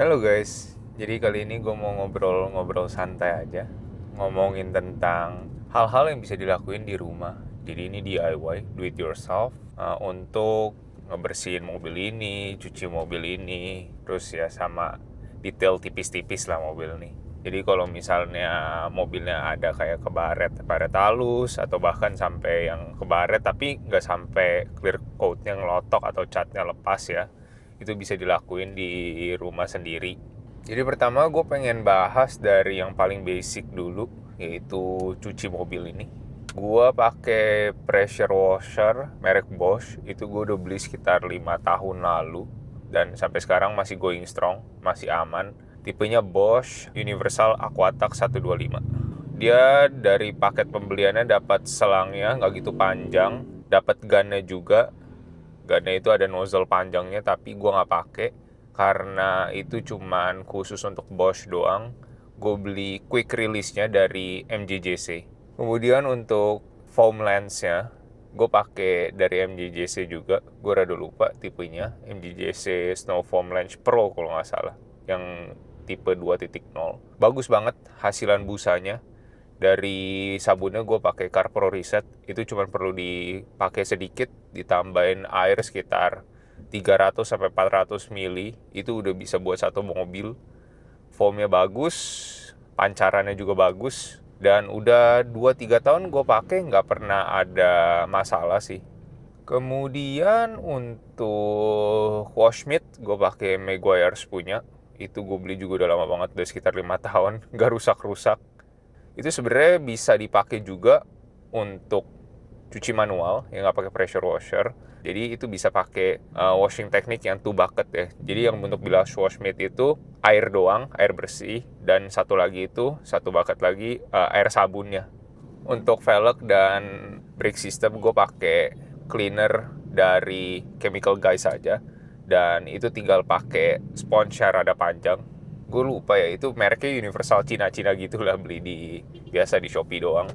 Halo guys, jadi kali ini gue mau ngobrol-ngobrol santai aja, ngomongin tentang hal-hal yang bisa dilakuin di rumah. Jadi ini DIY, do it yourself, untuk ngebersihin mobil ini, cuci mobil ini, terus ya sama detail tipis-tipis lah mobil nih. Jadi kalau misalnya mobilnya ada kayak kebaret, baret halus atau bahkan sampai yang kebaret tapi nggak sampai clear coatnya ngelotok atau catnya lepas ya, itu bisa dilakuin di rumah sendiri. Jadi pertama gue pengen bahas dari yang paling basic dulu, yaitu cuci mobil ini. Gue pakai pressure washer merek Bosch, itu gue udah beli sekitar 5 tahun lalu dan sampai sekarang masih going strong, masih aman. Tipenya Bosch Universal Aquatac 125. Dia dari paket pembeliannya dapat selangnya nggak gitu panjang, dapat gunnya juga. Gunnya itu ada nozzle panjangnya tapi gue nggak pakai karena itu cuman khusus untuk Bosch doang. Gue beli quick release-nya dari MJJC. Kemudian untuk foam lens-nya gue pakai dari MJJC juga. Gue rada lupa tipenya, MJJC Snow Foam Lens Pro kalau nggak salah, yang tipe 2.0. Bagus banget hasilan busanya. Dari sabunnya gue pakai Carpro Reset, itu cuma perlu dipakai sedikit, ditambahin air sekitar 300 sampai 400 mili, itu udah bisa buat satu mobil. Foamnya bagus, pancarannya juga bagus, dan udah 2-3 tahun gue pakai nggak pernah ada masalah sih. Kemudian untuk wash mitt gue pakai Meguiar's punya, itu gue beli juga udah lama banget, udah sekitar 5 tahun, nggak rusak-rusak. Itu sebenarnya bisa dipakai juga untuk cuci manual yang nggak pakai pressure washer. Jadi itu bisa pakai washing teknik yang two bucket ya. Jadi yang untuk bilas wash mitt itu air doang, air bersih, dan satu lagi itu satu bucket lagi air sabunnya. Untuk velg dan brake system gue pakai cleaner dari Chemical Guys saja, dan itu tinggal pakai sponge yang rada panjang. Gue lupa ya, itu mereknya Universal Cina-Cina gitu lah, beli di biasa di Shopee doang.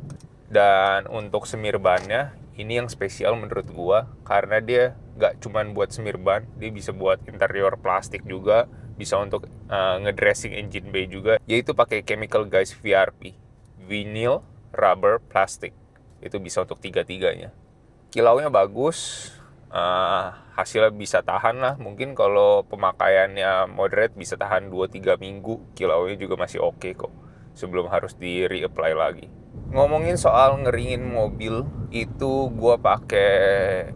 Dan untuk semir bannya, ini yang spesial menurut gue karena dia gak cuman buat semir ban, dia bisa buat interior plastik juga, bisa untuk ngedressing engine bay juga, yaitu pakai Chemical Guys VRP, vinyl rubber plastic. Itu bisa untuk tiga-tiganya. Kilaunya bagus, hasilnya bisa tahan lah. Mungkin kalau pemakaiannya moderate bisa tahan 2-3 minggu. Kilaunya juga masih oke kok, sebelum harus di reapply lagi. Ngomongin soal ngeringin mobil, itu gue pakai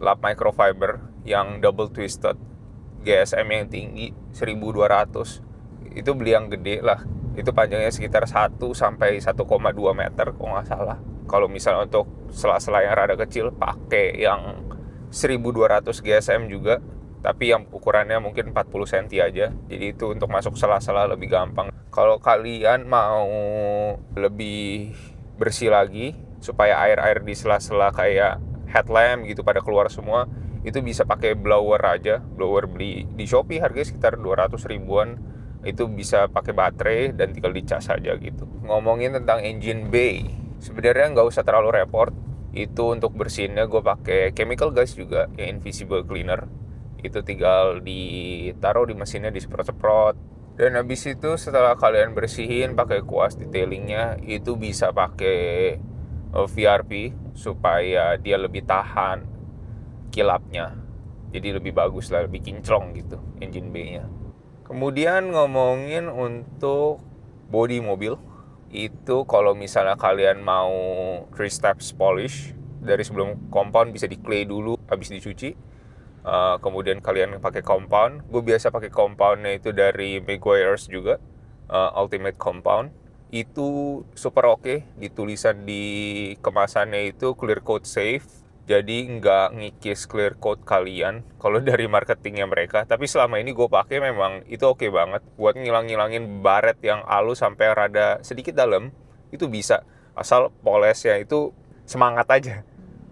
lap microfiber yang double twisted, GSM yang tinggi 1200. Itu beli yang gede lah, itu panjangnya sekitar 1 sampai 1,2 meter kalau nggak salah. Kalau misalnya untuk sela-sela yang rada kecil, pakai yang 1200 GSM juga, tapi yang ukurannya mungkin 40 cm aja. Jadi itu untuk masuk sela-sela lebih gampang. Kalau kalian mau lebih bersih lagi, supaya air-air di sela-sela kayak headlamp gitu pada keluar semua, itu bisa pakai blower aja. Blower beli di Shopee harganya sekitar 200 ribuan. Itu bisa pakai baterai dan tinggal dicas aja gitu. Ngomongin tentang engine bay, sebenarnya nggak usah terlalu repot. Itu untuk bersihinnya gue pakai Chemical Guys juga, yang invisible cleaner. Itu tinggal ditaruh di mesinnya, disemprot-semprot. Dan habis itu setelah kalian bersihin pakai kuas detailingnya, itu bisa pakai VRP supaya dia lebih tahan kilapnya. Jadi lebih bagus lah, lebih kinclong gitu engine bay-nya. Kemudian ngomongin untuk bodi mobil, itu kalau misalnya kalian mau 3 steps polish, dari sebelum compound bisa di clay dulu, habis dicuci. Kemudian kalian pakai compound. Gue biasa pakai compoundnya itu dari Meguiar's juga, Ultimate Compound. Itu super oke. Ditulisan di kemasannya itu clear coat safe, jadi nggak ngikis clear coat kalian kalau dari marketingnya mereka. Tapi selama ini gue pakai memang itu oke banget buat ngilang-ngilangin baret yang halus sampai rada sedikit dalam. Itu bisa, asal polesnya itu semangat aja.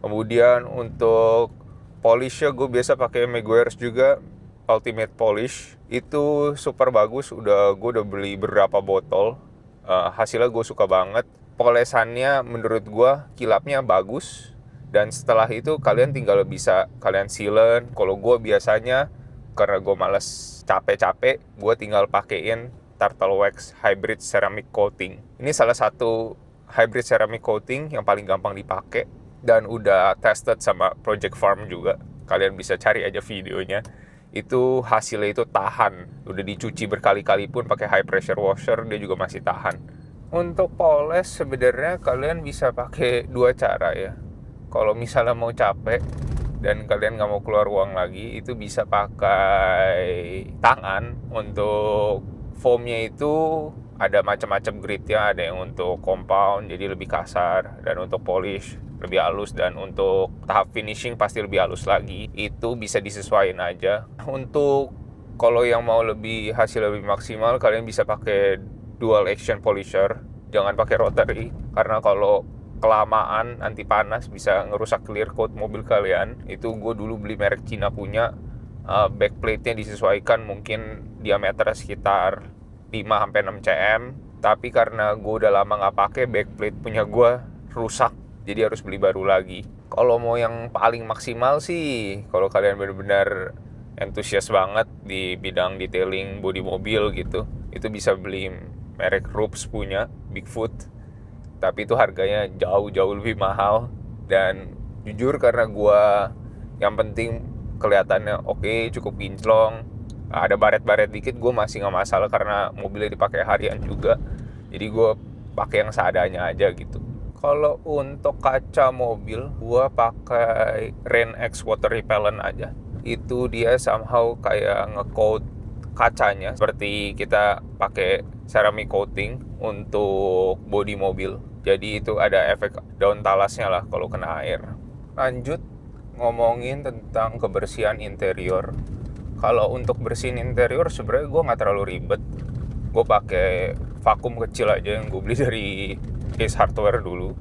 Kemudian untuk polishnya gue biasa pakai Meguiar's juga, Ultimate Polish. Itu super bagus, gue udah beli beberapa botol. Hasilnya gue suka banget. Polesannya menurut gue kilapnya bagus, dan setelah itu kalian tinggal bisa kalian sealant. Kalau gue biasanya karena gue males capek-capek, gue tinggal pakein Turtle Wax Hybrid Ceramic Coating. Ini salah satu hybrid ceramic coating yang paling gampang dipakai dan udah tested sama Project Farm juga. Kalian bisa cari aja videonya. Itu hasilnya itu tahan. Udah dicuci berkali-kali pun pakai high pressure washer, dia juga masih tahan. Untuk poles sebenarnya kalian bisa pakai dua cara ya. Kalau misalnya mau capek dan kalian nggak mau keluar uang lagi, itu bisa pakai tangan. Untuk foamnya itu ada macam-macam grade-nya, ada yang untuk compound jadi lebih kasar, dan untuk polish lebih halus, dan untuk tahap finishing pasti lebih halus lagi. Itu bisa disesuaikan aja. Untuk kalau yang mau lebih hasil lebih maksimal, kalian bisa pakai dual action polisher, jangan pakai rotary, karena kalau kelamaan anti panas bisa ngerusak clear coat mobil kalian. Itu gue dulu beli merek Cina punya, backplate-nya disesuaikan, mungkin diameter sekitar 5-6 cm, tapi karena gue udah lama nggak pakai, backplate punya gue rusak, jadi harus beli baru lagi. Kalau mau yang paling maksimal sih, kalau kalian benar-benar antusias banget di bidang detailing bodi mobil gitu, itu bisa beli merek Roops punya Bigfoot, tapi itu harganya jauh-jauh lebih mahal. Dan jujur karena gue yang penting kelihatannya oke, cukup kinclong, ada baret-baret dikit, gue masih nggak masalah karena mobilnya dipakai harian juga, jadi gue pakai yang seadanya aja gitu. Kalau untuk kaca mobil, gue pakai Rain X Water Repellent aja. Itu dia somehow kayak nge-coat kacanya seperti kita pakai ceramic coating untuk bodi mobil. Jadi itu ada efek daun talasnya lah kalau kena air. Lanjut ngomongin tentang kebersihan interior. Kalau untuk bersihin interior sebenarnya gue nggak terlalu ribet. Gue pakai vakum kecil aja yang gue beli dari Ace Hardware dulu,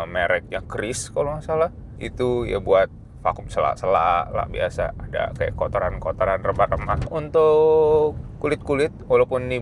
mereknya Chris kalau nggak salah. Itu ya buat vakum sela-sela lah, biasa ada kayak kotoran-kotoran remah-remah. Untuk kulit-kulit, walaupun ini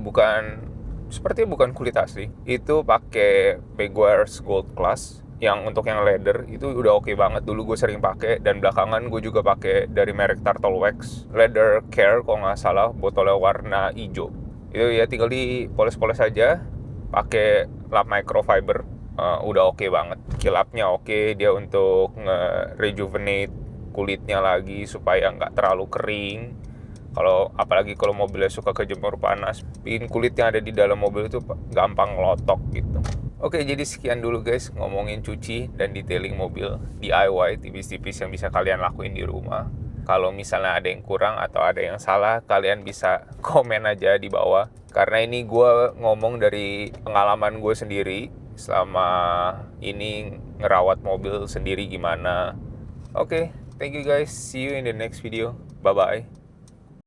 sepertinya bukan kulit asli, itu pakai Meguiar's Gold Class. Yang untuk yang leather itu udah oke banget, dulu gue sering pakai, dan belakangan gue juga pakai dari merek Turtle Wax Leather Care kalau nggak salah, botolnya warna hijau. Itu ya tinggal dipoles-poles aja pakai lap microfiber, udah oke banget. Kilapnya oke, dia untuk nge-rejuvenate kulitnya lagi supaya nggak terlalu kering. Apalagi kalau mobilnya suka kejemur panas, bikin kulit yang ada di dalam mobil itu gampang ngelotok gitu. Oke, jadi sekian dulu guys ngomongin cuci dan detailing mobil DIY tipis-tipis yang bisa kalian lakuin di rumah. Kalau misalnya ada yang kurang atau ada yang salah, kalian bisa komen aja di bawah. Karena ini gue ngomong dari pengalaman gue sendiri selama ini ngerawat mobil sendiri gimana. Oke, thank you guys. See you in the next video. Bye-bye.